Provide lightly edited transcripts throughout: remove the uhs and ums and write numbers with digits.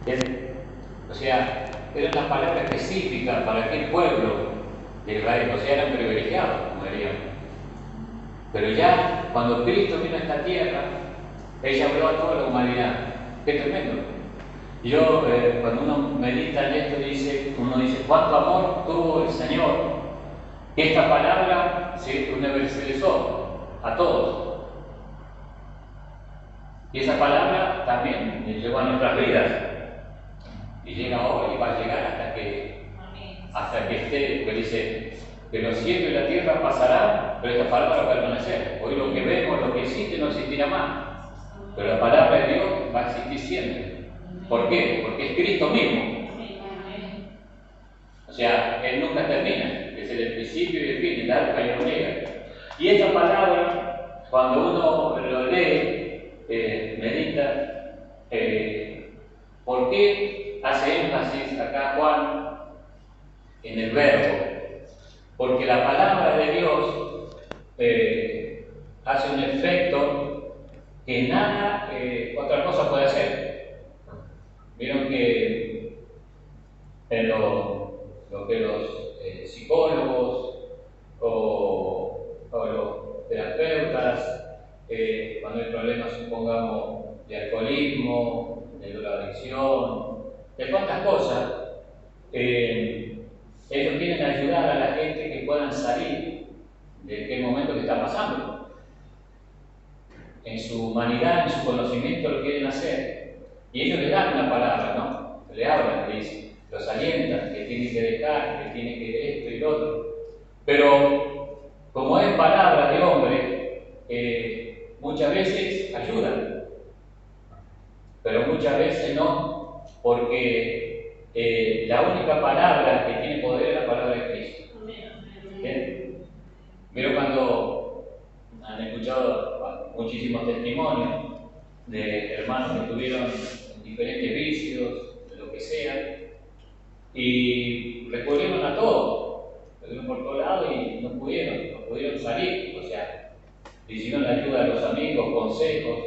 ¿Entienden? O sea, era una palabra específica para aquel pueblo de Israel, o sea, eran privilegiados, como diríamos. Pero ya cuando Cristo vino a esta tierra, Él habló a toda la humanidad. ¡Qué tremendo! Yo, cuando uno medita en esto, uno dice, ¿cuánto amor tuvo el Señor? Que esta palabra se universalizó a todos. Y esa palabra también llegó a nuestras vidas. Y llega hoy y va a llegar hasta que esté, porque dice que los cielos y la tierra pasarán, pero esta palabra va a permanecer. Hoy lo que vemos, lo que existe, no existirá más. Pero la palabra de Dios va a existir siempre. ¿Por qué? Porque es Cristo mismo. O sea, Él nunca termina. Es el principio y el fin, el alfa y el omega. Y esta palabra, cuando uno lo lee, medita, ¿por qué hace énfasis acá Juan en el verbo? Porque la palabra de Dios hace un efecto que nada otra cosa puede hacer. Vieron que en lo que los psicólogos o los terapeutas, cuando hay problemas, supongamos, de alcoholismo, de drogadicción, de cuántas cosas, ellos quieren ayudar a la gente que puedan salir de aquel momento que está pasando. En su humanidad, en su conocimiento lo quieren hacer. Y ellos le dan una palabra, ¿no? Le hablan, le dicen, los alientan, que tienen que dejar, que tienen que esto y lo otro. Pero, como es palabra de hombre, muchas veces ayudan, pero muchas veces no, porque la única palabra que tiene poder es la palabra de Cristo. ¿Bien? Pero cuando han escuchado muchísimos testimonios de hermanos que tuvieron diferentes vicios, de lo que sea, y recurrieron a todo, recurrieron por todos lados y no pudieron salir, o sea, hicieron la ayuda de los amigos, consejos,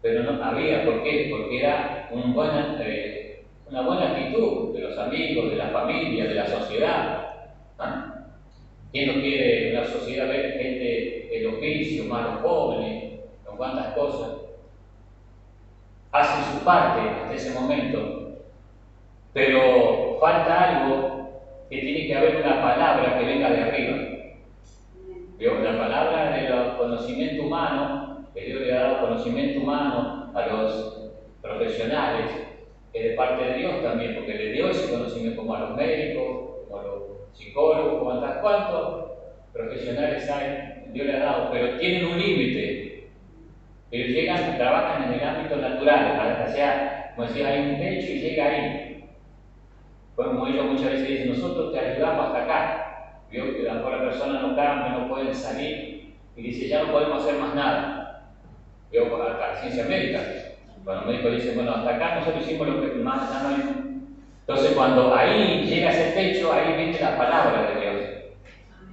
pero no había. ¿Por qué? Porque era una buena actitud de los amigos, de la familia, de la sociedad. ¿Ah? ¿Quién no quiere una sociedad ver gente en los vicios, malos jóvenes, con cuantas cosas? Hacen su parte hasta ese momento, pero falta algo, que tiene que haber una palabra que venga de arriba. ¿Vio? La palabra del conocimiento humano, que Dios le ha dado conocimiento humano a los profesionales, es de parte de Dios también, porque le dio ese conocimiento como a los médicos, como a los psicólogos, como a cuantos profesionales hay, Dios le ha dado, pero tienen un límite. Ellos llegan, trabajan en el ámbito natural, o sea, como decía, hay un techo y llega ahí. Como ellos muchas veces dicen, nosotros te ayudamos hasta acá. Vio que a lo mejor la persona no cambia, no pueden salir, y dice, ya no podemos hacer más nada. Vio hasta la ciencia médica. Cuando el médico dice, bueno, hasta acá nosotros hicimos lo que más ya no hay. Entonces, cuando ahí llega ese techo, ahí viene la palabra de Dios.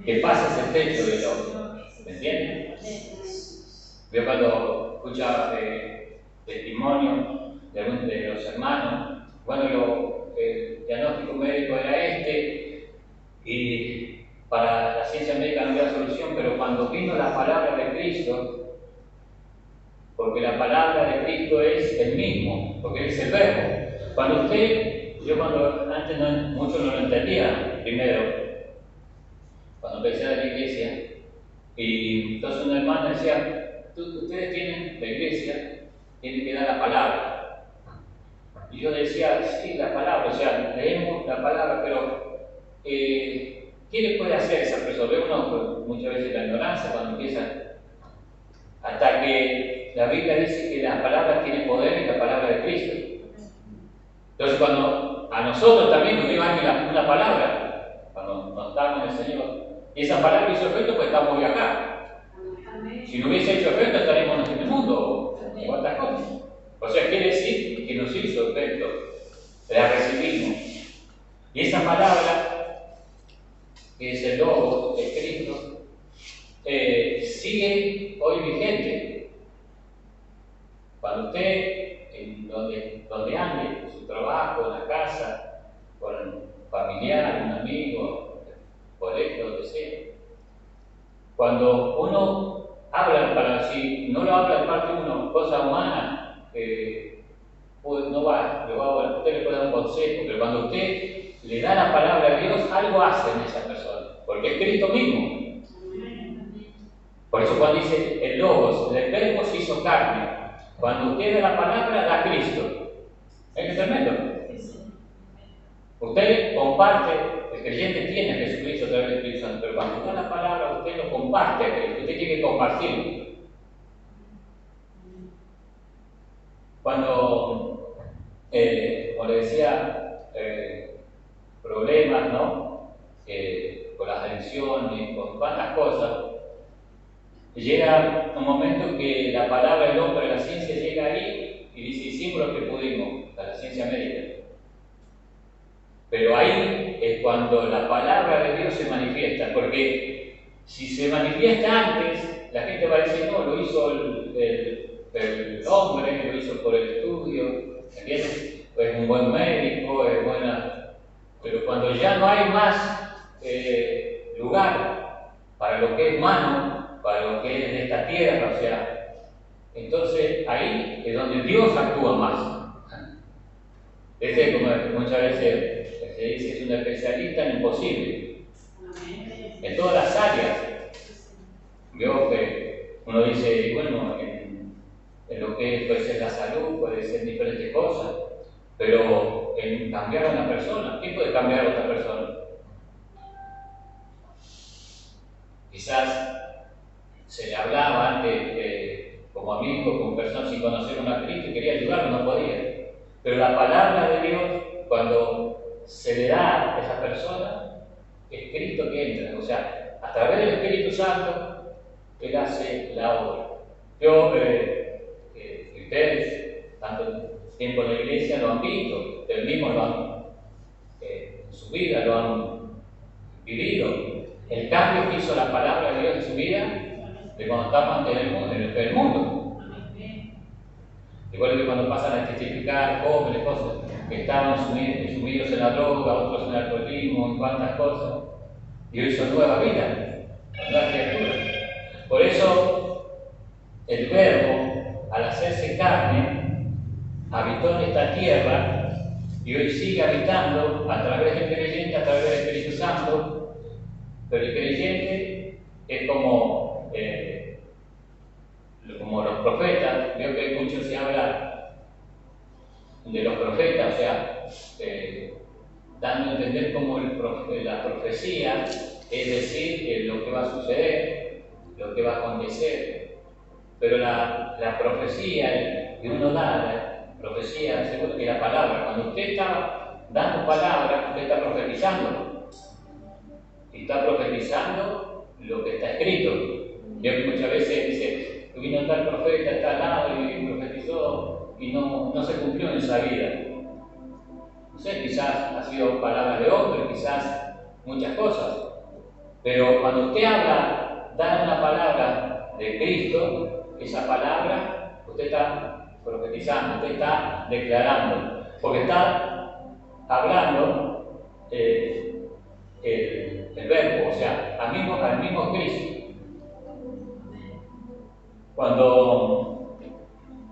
Que pasa ese techo de Dios. ¿Me entienden? Yo cuando escuchaba testimonio de los hermanos, bueno, el diagnóstico médico era este, y para la ciencia médica no había solución, pero cuando vino la palabra de Cristo, porque la palabra de Cristo es el mismo, porque es el verbo. Cuando antes muchos no lo entendía primero, cuando empecé a la iglesia, y entonces un hermano decía, ustedes tienen la iglesia, tienen que dar la palabra. Y yo decía, sí, la palabra, o sea, leemos la palabra, pero ¿qué le puede hacer esa persona? Ve uno muchas veces la ignorancia cuando empieza, hasta que la Biblia dice que la palabra tiene poder y la palabra de Cristo. Entonces, cuando a nosotros también nos dio una palabra, cuando nos estamos en el Señor, y esa palabra hizo efecto, pues estamos hoy acá. Si no hubiese hecho efecto, estaríamos en el mundo, en cuantas cosas. O sea, quiere decir que nos hizo efecto, la recibimos. Y esa palabra, que es el Logos de Cristo, sigue hoy vigente. Cuando usted, en donde ande, en su trabajo, en la casa, con un familiar, un amigo, colegio, donde sea. Cuando uno habla, si no lo habla de parte de uno, cosa humana, pues no va, usted le puede dar un consejo, pero cuando usted le da la palabra a Dios, algo hace en esa persona, porque es Cristo mismo. Por eso cuando dice el Logos, el Verbo se hizo carne, cuando usted da la palabra, da Cristo. ¿Es que tremendo? Usted comparte, el creyente tiene a Jesucristo a través del Espíritu Santo, pero cuando da la palabra, usted lo comparte a Cristo, usted tiene que compartirlo. Cuando, como le decía, problemas, ¿no? Con las adicciones, con cuantas cosas, llega un momento que la palabra del hombre, la ciencia llega ahí y dice, hicimos lo que pudimos, la ciencia médica. Pero ahí es cuando la palabra de Dios se manifiesta, porque si se manifiesta antes, la gente va a decir, no, lo hizo el hombre, lo hizo por el estudio, ¿entiendes? Es un buen médico, es buena. Pero cuando ya no hay más lugar para lo que es humano, para lo que es de esta tierra, o sea, entonces ahí es donde Dios actúa más. Como muchas veces se dice, es un especialista en imposible. En todas las áreas. Veo que uno dice, bueno, en lo que puede ser la salud, puede ser diferentes cosas, pero en cambiar a una persona, ¿quién puede cambiar a otra persona? Quizás se le hablaba antes como amigo, como persona sin conocer una Cristo y quería ayudarlo, no podía. Pero la palabra de Dios, cuando se le da a esa persona, es Cristo que entra. O sea, a través del Espíritu Santo, Él hace la obra. Yo, ustedes, tanto tiempo en la iglesia, lo han visto, ustedes mismos lo han, en su vida lo han vivido. El cambio que hizo la palabra de Dios en su vida, de cuando estaban en el mundo. Igual que cuando pasan a testificar jóvenes, cosas que estaban sumidos en la droga, otros en el alcoholismo, en cuantas cosas, y hoy son nueva vida, nueva criatura. Por eso, el Verbo, al hacerse carne, habitó en esta tierra y hoy sigue habitando a través del creyente, a través del Espíritu Santo, pero el creyente es como los profetas. Veo que mucho se habla de los profetas, o sea, dando a entender cómo la profecía, es decir, lo que va a suceder, lo que va a acontecer, pero la profecía que uno da, la profecía, seguro que la palabra, cuando usted está dando palabra, usted está profetizando, y está profetizando lo que está escrito. Veo que muchas veces dice, vino tal profeta a tal lado y profetizó y no se cumplió en esa vida. No sé, quizás ha sido palabras de hombre, quizás muchas cosas. Pero cuando usted habla, da una palabra de Cristo, esa palabra, usted está profetizando, usted está declarando, porque está hablando el Verbo, o sea, al mismo Cristo. Cuando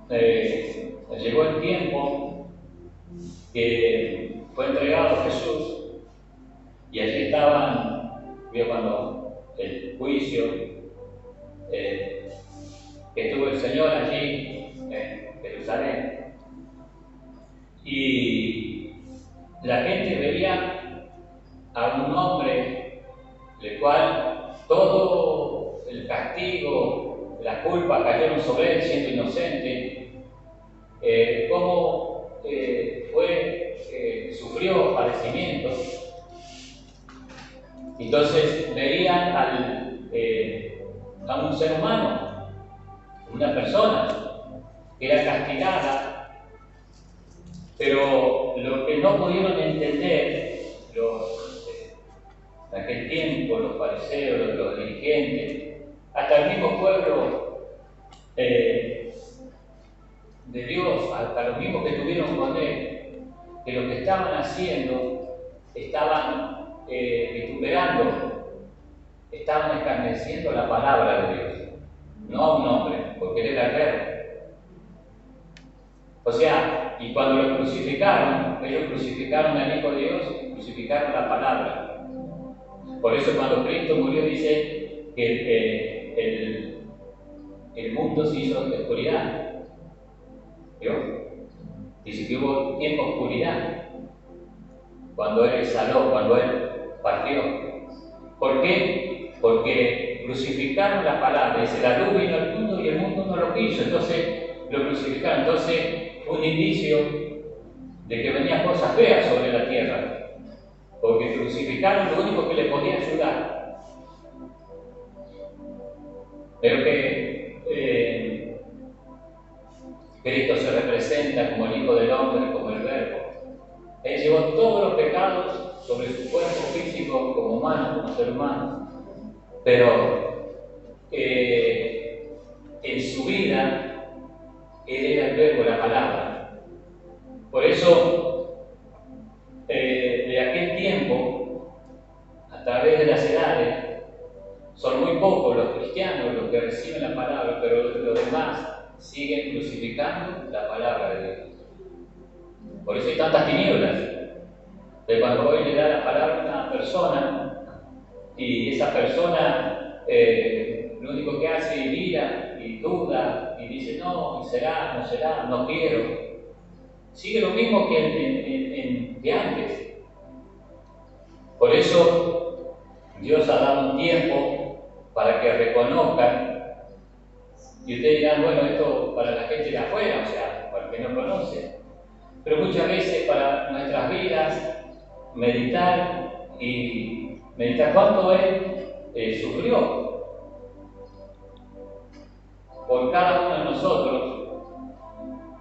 llegó el tiempo que fue entregado Jesús y allí vio cuando el juicio, que estuvo el Señor allí en Jerusalén, y la gente veía a un hombre el cual todo el castigo, la culpa cayeron sobre él siendo inocente, cómo sufrió padecimientos. Entonces veían a un ser humano, una persona que era castigada, pero lo que no pudieron entender en aquel tiempo, los fariseos, los dirigentes, hasta el mismo pueblo de Dios, hasta los mismos que estuvieron con Él, que lo que estaban haciendo, estaban vituperando, estaban escarneciendo la palabra de Dios, no a un hombre, porque Él era el Verbo. O sea, y cuando lo crucificaron, ellos crucificaron al Hijo de Dios y crucificaron la palabra. Por eso cuando Cristo murió dice que el mundo se hizo de oscuridad. ¿Vio? Dice que hubo tiempo de oscuridad cuando Él exhaló, cuando Él partió. ¿Por qué? Porque crucificaron la palabra. Dice, la luz vino al mundo y el mundo no lo quiso. Entonces lo crucificaron. Entonces fue un indicio de que venían cosas feas sobre la tierra. Porque crucificaron lo único que le podía ayudar. Pero que Cristo se representa como el Hijo del Hombre, como el Verbo. Él llevó todos los pecados sobre su cuerpo físico como humano, como ser humano. Pero en su vida, Él era el Verbo, la palabra. Por eso, de aquel tiempo, a través de las edades, son muy pocos los cristianos los que reciben la palabra, pero los demás siguen crucificando la palabra de Dios. Por eso hay tantas tinieblas. De cuando hoy le da la palabra a una persona y esa persona lo único que hace es mira y duda y dice no, y será, no será, no quiero. Sigue lo mismo que antes. Por eso Dios ha dado un tiempo para que reconozcan. Y ustedes dirán, bueno, esto para la gente de afuera, o sea, para el que no conoce. Pero muchas veces para nuestras vidas, meditar cuánto Él sufrió por cada uno de nosotros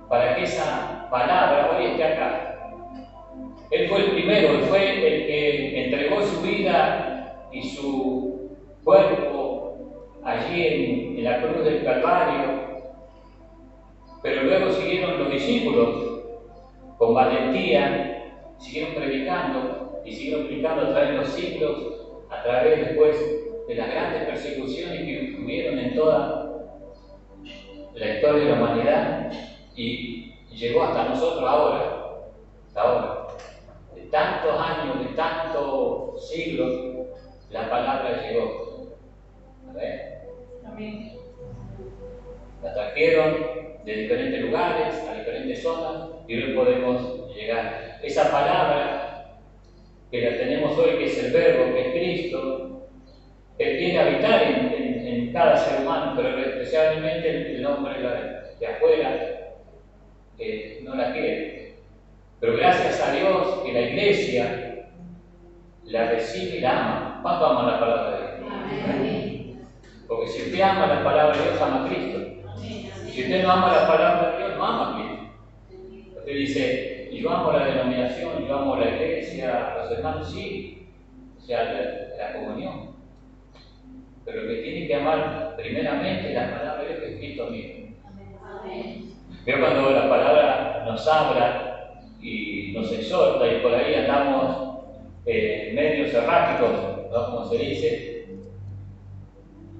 para que esa palabra hoy esté acá. Él fue el primero, Él fue el que entregó su vida y su cuerpo allí en la cruz del Calvario, pero luego siguieron los discípulos con valentía, siguieron predicando y siguieron predicando a través de los siglos, a través después de las grandes persecuciones que hubieron en toda la historia de la humanidad y llegó hasta nosotros ahora. De tantos años, de tantos siglos, la palabra llegó. A ver. Amén. La trajeron de diferentes lugares, a diferentes zonas, y hoy podemos llegar. Esa palabra que la tenemos hoy, que es el Verbo, que es Cristo, Él quiere habitar en cada ser humano, pero especialmente el hombre de afuera, que no la quiere. Pero gracias a Dios que la Iglesia la recibe y la ama. ¿Cuánto ama la palabra de Dios? Amén. Porque si usted ama la palabra de Dios, ama a Cristo. Si usted no ama la palabra de Dios, no ama a Cristo. Usted dice, yo amo la denominación, yo amo la iglesia, los hermanos, sí, o sea, la comunión. Pero que tiene que amar primeramente la palabra de Dios, que es Cristo mismo. Pero cuando la palabra nos habla y nos exhorta y por ahí andamos medios erráticos, ¿no? Como se dice,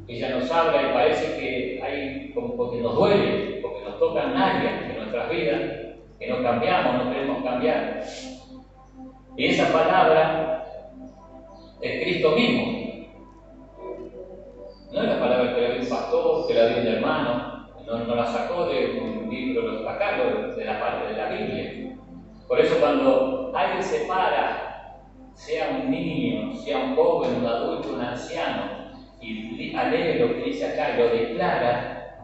ella nos habla y parece que hay como porque nos duele, porque nos tocan áreas de nuestras vidas que no cambiamos, no queremos cambiar. Y esa palabra es Cristo mismo. No es la palabra que la dio un pastor, que la dio un hermano, no la sacó de un libro, acá de la parte de la Biblia. Por eso cuando alguien se para, sea un niño, sea un joven, un adulto, un anciano, y lee lo que dice acá, lo declara,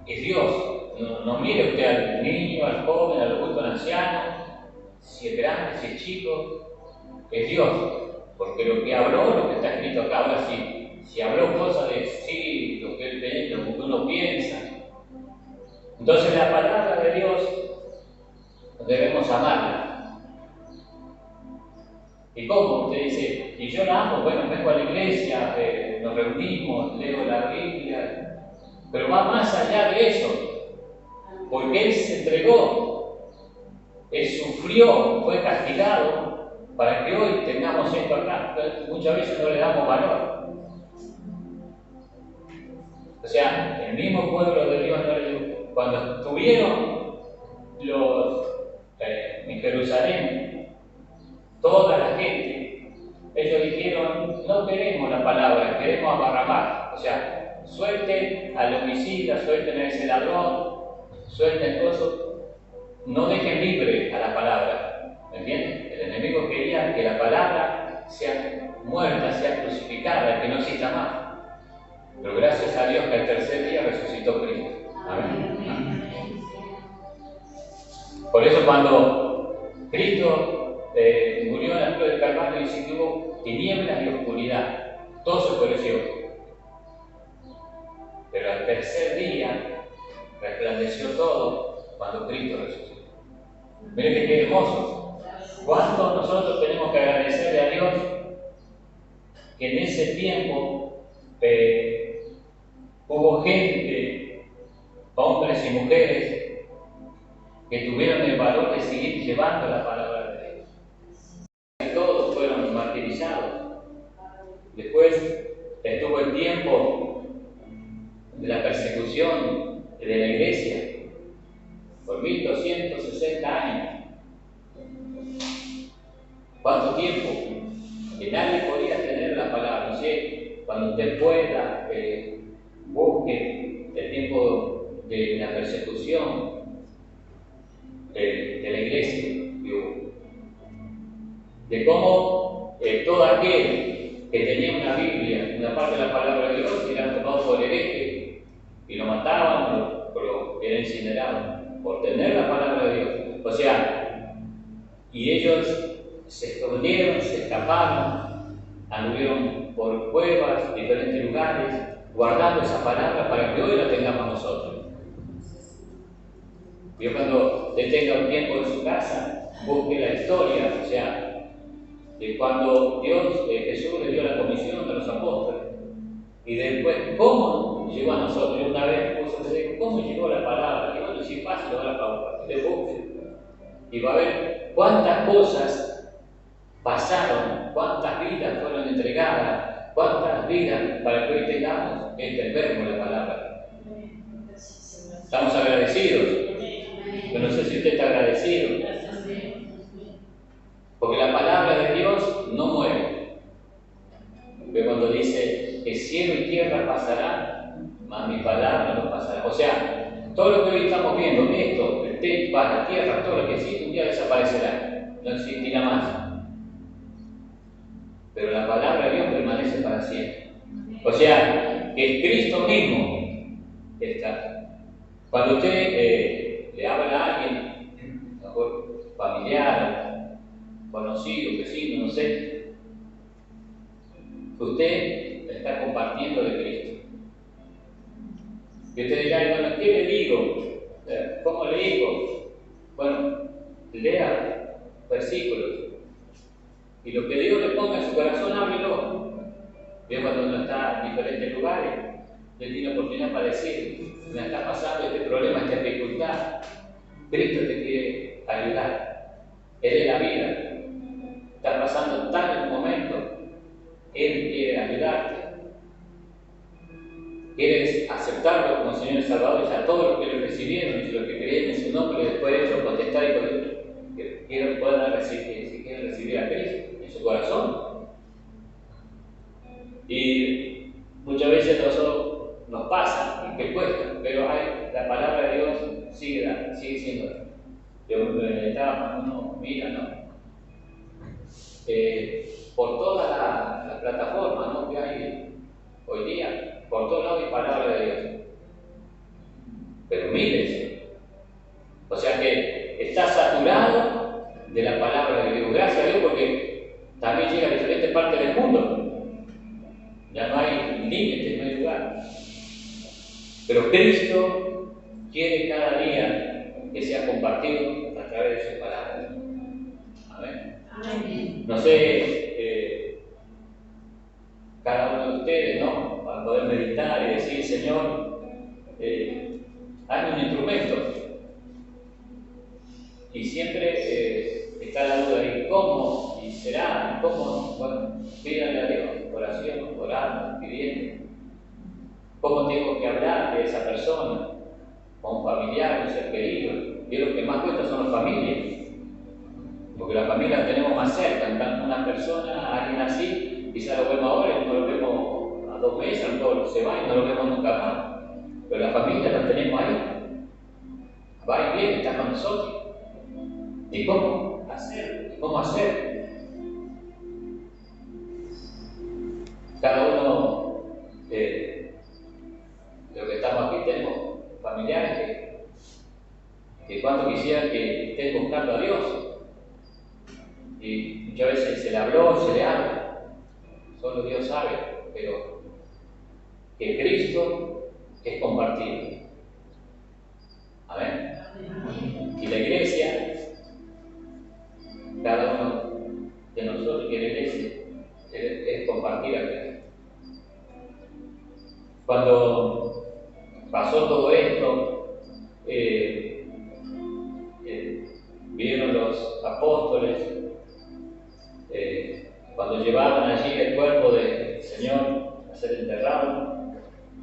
es Dios. No mire usted al niño, al joven, al adulto, al anciano, si es grande, si es chico, es Dios. Porque lo que habló, lo que está escrito acá, ahora sí, si habló cosas de sí, lo que él ve, lo que uno piensa. Entonces la palabra de Dios debemos amarla. ¿Y cómo? Usted dice, y yo la amo, bueno, vengo a la iglesia, nos reunimos, leo la Biblia, pero va más allá de eso. porque Él se entregó, Él sufrió, fue castigado, para que hoy tengamos esto acá. Muchas veces no le damos valor. O sea, el mismo pueblo de Dios, cuando estuvieron en Jerusalén, toda la gente, ellos dijeron, no queremos la palabra, queremos a Barrabás. O sea, suelten al homicida, suelten a ese ladrón, suelten todo, no dejen libre a la palabra. ¿Me entienden? El enemigo quería que la palabra sea muerta, sea crucificada, que no exista más. Pero gracias a Dios que al tercer día resucitó Cristo. Amén. Por eso cuando Cristo murió en la cruz del Calvario, dice que hubo tinieblas y oscuridad. Todo se oscureció. Pero al tercer día resplandeció todo cuando Cristo resucitó. Miren que qué hermoso. ¿Cuánto nosotros tenemos que agradecerle a Dios que en ese tiempo hubo gente, hombres y mujeres, que tuvieron el valor de seguir llevando la palabra de Dios? Y todos fueron martirizados. Después estuvo el tiempo de la persecución de la iglesia por 1260 años. ¿Cuánto tiempo? Que nadie podía tener la palabra. No sé, cuando usted pueda, busque el tiempo de la persecución de la iglesia, de cómo todo aquel que tenía una Biblia, una parte de la palabra de Dios, era tomado por hereje y lo mataban o era incinerado por tener la palabra de Dios. O sea, y ellos se escondieron, se escaparon, anduvieron por cuevas, diferentes lugares, guardando esa palabra para que hoy la tengamos nosotros. Yo cuando usted tenga un tiempo en su casa, busque la historia, o sea, de cuando Jesús le dio la comisión a los apóstoles, y después cómo llegó a nosotros. Yo una vez puse, ¿cómo llegó la palabra? Y bueno, si fácil lo va a pauta, le busque, y va a ver cuántas cosas pasaron, cuántas vidas fueron entregadas, cuántas vidas para que hoy tengamos este verbo, la palabra. Estamos agradecidos. Yo no sé si usted está agradecido. Porque la palabra de Dios no muere. Porque cuando dice que cielo y tierra pasarán, mas mi palabra no pasará. O sea, todo lo que hoy estamos viendo, esto, el techo, la tierra, todo lo que existe, un día desaparecerá. No existirá más. Pero la palabra de Dios permanece para siempre. O sea, que es Cristo mismo está. Cuando usted le habla a alguien, mejor familiar, conocido, vecino, no sé, usted está compartiendo de Cristo. Y usted dirá, bueno, ¿qué le digo? ¿Cómo le digo? Bueno, lea versículos. Y lo que Dios le ponga en su corazón, háblelo. Dios cuando uno está en diferentes lugares, le tiene oportunidad para decir, me está pasando este problema, esta dificultad. Cristo te quiere ayudar. Él es la vida. Está pasando tal momento, Él quiere ayudarte. Quieres aceptarlo como Señor y Salvador, y a todos los que lo recibieron y los que creen en su nombre, después de ellos contestar y que puedan recibir, si quieren recibir a Cristo en su corazón. Y muchas veces nos pasa y que cuesta, pero la palabra de Dios sigue siendo. Yo estaba cuando uno mira, ¿no? Por todas las plataformas, ¿no?, que hay hoy día, por todos lados hay palabra de Dios. Pero miles. O sea que está saturado de la palabra de Dios. Gracias a Dios, porque también llega a diferentes partes del mundo. Ya no hay límites, no hay lugar. Pero Cristo quiere cada día que sea compartido a través de su palabra. Amén. Amén. No sé, cada uno de ustedes, ¿no?, para poder meditar y decir, Señor, hazme un instrumento. siempre está la duda de cómo, y será, cómo, bueno, pídanle a Dios, oración, orando, pidiendo. ¿Cómo tengo que hablar de esa persona? Con un familiar, un ser querido. Y lo que más cuesta son las familias. Porque la familia la tenemos más cerca. En tanto una persona, alguien así, quizá lo vemos ahora y no lo vemos a 2 meses, a lo mejor se va y no lo vemos nunca más. Pero la familia la tenemos ahí. Va y viene, está con nosotros. ¿Y cómo hacer? ¿Cómo hacer? Cada uno de los que estamos aquí tenemos familiares que cuando quisieran que estén buscando a Dios. Y muchas veces se le habló, se le habla. Solo Dios sabe, pero que Cristo es compartido. Amén. Y la iglesia, cada uno de nosotros que la iglesia es compartir a Cristo. Cuando pasó todo esto, vieron los apóstoles, cuando llevaban allí el cuerpo del Señor a ser enterrado,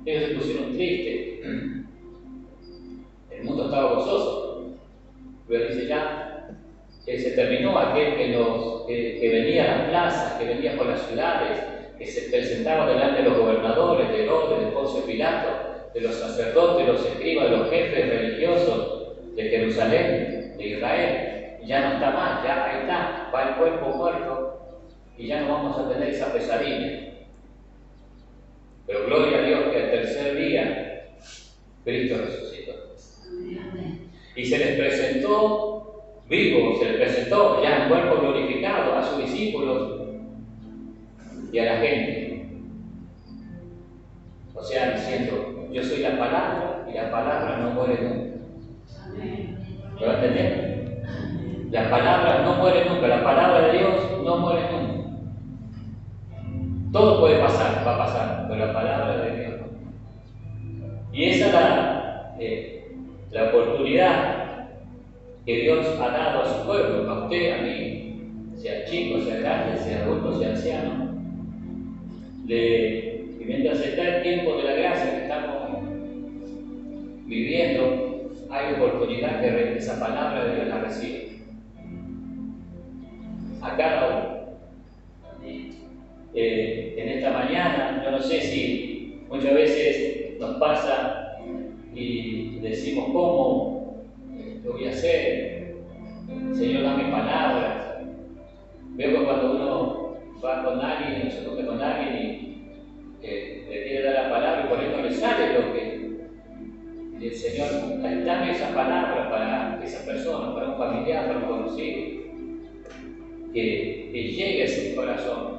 ellos se pusieron tristes. El mundo estaba gozoso, pero dice ya que se terminó aquel que venía a las plazas, que venía por las ciudades, que se presentaba delante de los gobernadores, de Herodes, de Poncio Pilato, de los sacerdotes, de los escribas, de los jefes religiosos de Jerusalén, de Israel. Y ya no está más, ya ahí está, va el cuerpo muerto y ya no vamos a tener esa pesadilla. Pero gloria a Dios que al tercer día Cristo resucitó. Y se les presentó vivo, se les presentó ya en cuerpo glorificado a sus discípulos y a la gente. O sea, diciendo, yo soy la palabra y la palabra no muere nunca. ¿Lo van a entender? La palabra no muere nunca, la palabra de Dios no muere nunca. Todo puede pasar, va a pasar, pero la palabra de Dios no. Y esa es la oportunidad que Dios ha dado a su pueblo, a usted, a mí, sea chico, sea grande, sea adulto, sea anciano. Y mientras está el tiempo de la gracia que estamos viviendo, hay oportunidad que esa palabra de Dios la reciba. A cada uno. En esta mañana, yo no sé si muchas veces nos pasa y decimos, ¿cómo lo voy a hacer? Señor, dame palabras. Veo que cuando uno va con alguien, se toca con alguien y le quiere dar la palabra y por ahí no le sale lo que el Señor, dame esa palabra para esa persona, para un familiar, para un conocido, que llegue a ese corazón.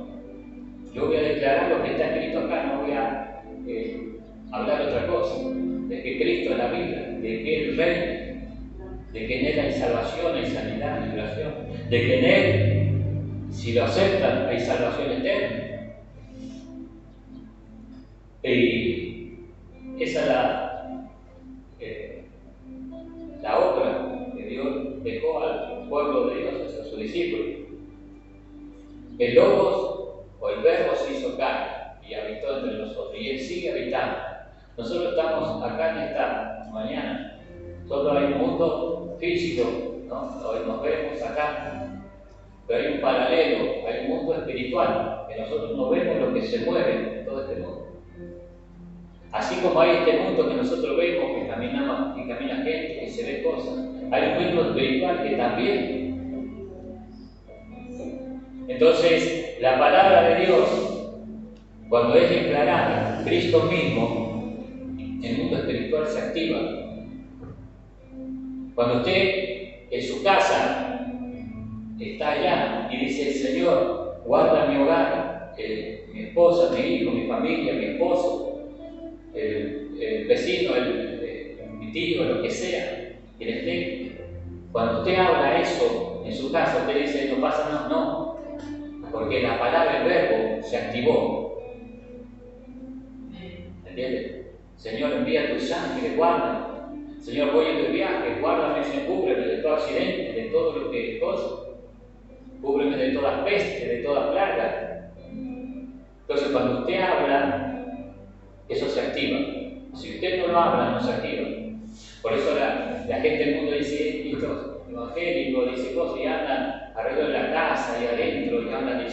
Yo voy a declarar lo que está escrito acá, no voy a hablar otra cosa, de que Cristo es la vida, de que Él reina, de que en Él hay salvación, hay sanidad, hay liberación, de que en Él, si lo aceptan, hay salvación eterna. Y esa es la obra que Dios dejó al pueblo de Dios, a sus discípulos. El Logos o el Verbo se hizo carne y habitó entre nosotros, y Él sigue habitando. Nosotros estamos acá en esta mañana, solo hay un mundo físico, ¿no? Hoy nos vemos acá, pero hay un paralelo, hay un mundo espiritual, que nosotros no vemos lo que se mueve en todo este mundo. Así como hay este mundo que nosotros vemos, que caminamos, que camina gente, que se ve cosas, hay un mundo espiritual que también. Entonces, la palabra de Dios, cuando es declarada, Cristo mismo, el mundo espiritual se activa. Cuando usted en su casa está allá y dice, Señor, guarda mi hogar, mi esposa, mi hijo, mi familia, mi esposo, el vecino, mi tío, lo que sea, quien esté. Cuando usted habla eso en su casa, usted dice, no pasa nada, no. Porque la palabra, el verbo, se activó. ¿Entiendes? Señor, envía tu sangre, guarda. Señor, voy en tu viaje, guárdame, Señor, cúbreme de todo accidente, de todo lo que es cosa. Cúbreme de todas pestes, de todas plagas. Entonces, cuando usted habla, eso se activa. Si usted no lo habla, no se activa. Por eso la gente del mundo dice, estos evangélicos, dice cosas y andan alrededor de la casa y adentro y andan diciendo.